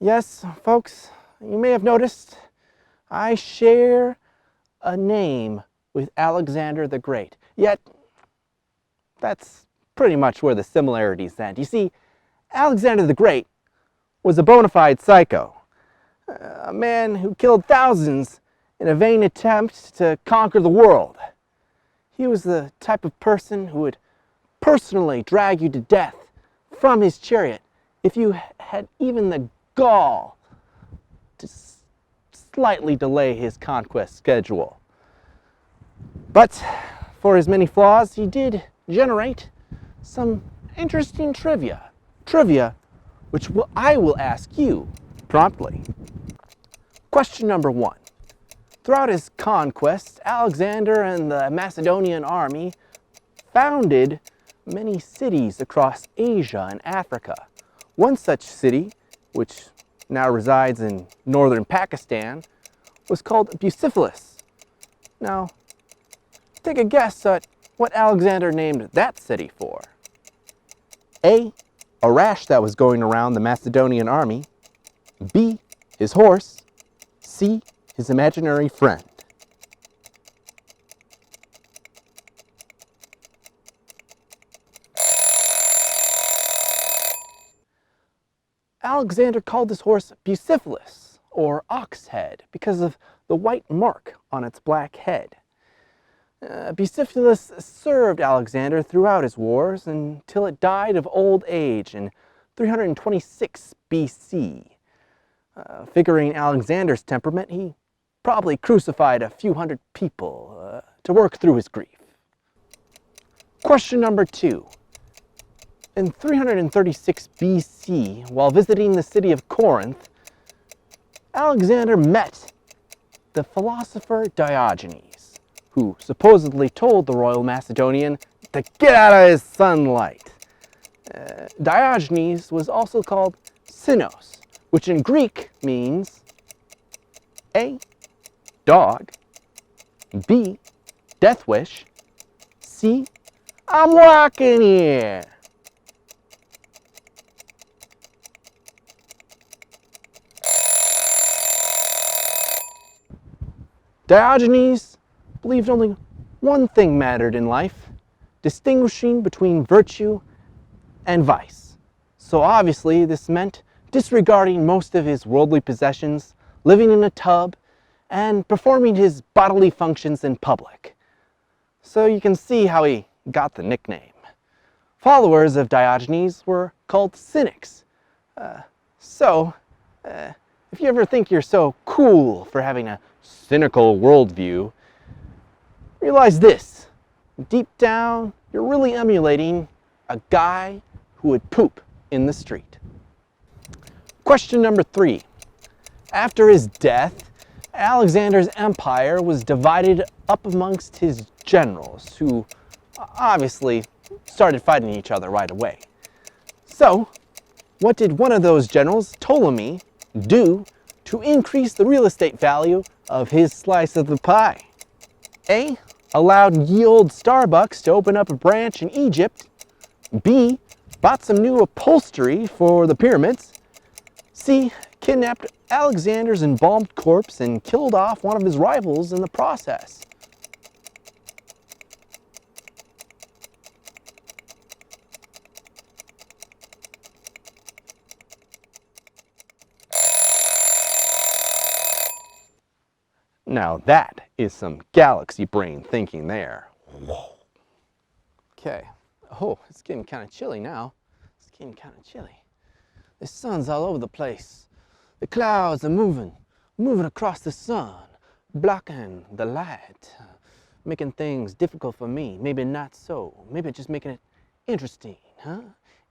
Yes, folks, you may have noticed I share a name with Alexander the Great. Yet, that's pretty much where the similarities end. You see, Alexander the Great was a bona fide psycho, a man who killed thousands in a vain attempt to conquer the world. He was the type of person who would personally drag you to death from his chariot if you had even the gall to slightly delay his conquest schedule. But for his many flaws, he did generate some interesting trivia. Trivia which I will ask you promptly. Question number 1. Throughout his conquests, Alexander and the Macedonian army founded many cities across Asia and Africa. One such city, which now resides in northern Pakistan, was called Bucephalus. Now, take a guess at what Alexander named that city for. A rash that was going around the Macedonian army. B, his horse. C, his imaginary friend. Alexander called his horse Bucephalus, or ox head, because of the white mark on its black head. Bucephalus served Alexander throughout his wars until it died of old age in 326 BC. Figuring Alexander's temperament, he probably crucified a few hundred people to work through his grief. Question number 2. In 336 BC, while visiting the city of Corinth, Alexander met the philosopher Diogenes, who supposedly told the royal Macedonian to get out of his sunlight. Diogenes was also called Sinos, which in Greek means A, dog, B, death wish, C, I'm walking here. Diogenes believed only one thing mattered in life, distinguishing between virtue and vice. So obviously this meant disregarding most of his worldly possessions, living in a tub, and performing his bodily functions in public. So you can see how he got the nickname. Followers of Diogenes were called cynics. If you ever think you're so cool for having a cynical worldview, realize this: deep down, you're really emulating a guy who would poop in the street. Question number 3. After his death, Alexander's empire was divided up amongst his generals, who obviously started fighting each other right away. So, what did one of those generals, Ptolemy, do to increase the real estate value of his slice of the pie? A, allowed ye olde Starbucks to open up a branch in Egypt. B, bought some new upholstery for the pyramids. C, kidnapped Alexander's embalmed corpse and killed off one of his rivals in the process. Now that is some galaxy brain thinking there. Whoa. Okay. Oh, it's getting kind of chilly now. It's getting kind of chilly. The sun's all over the place. The clouds are moving across the sun, blocking the light, making things difficult for me. Maybe not so. Maybe just making it interesting, huh?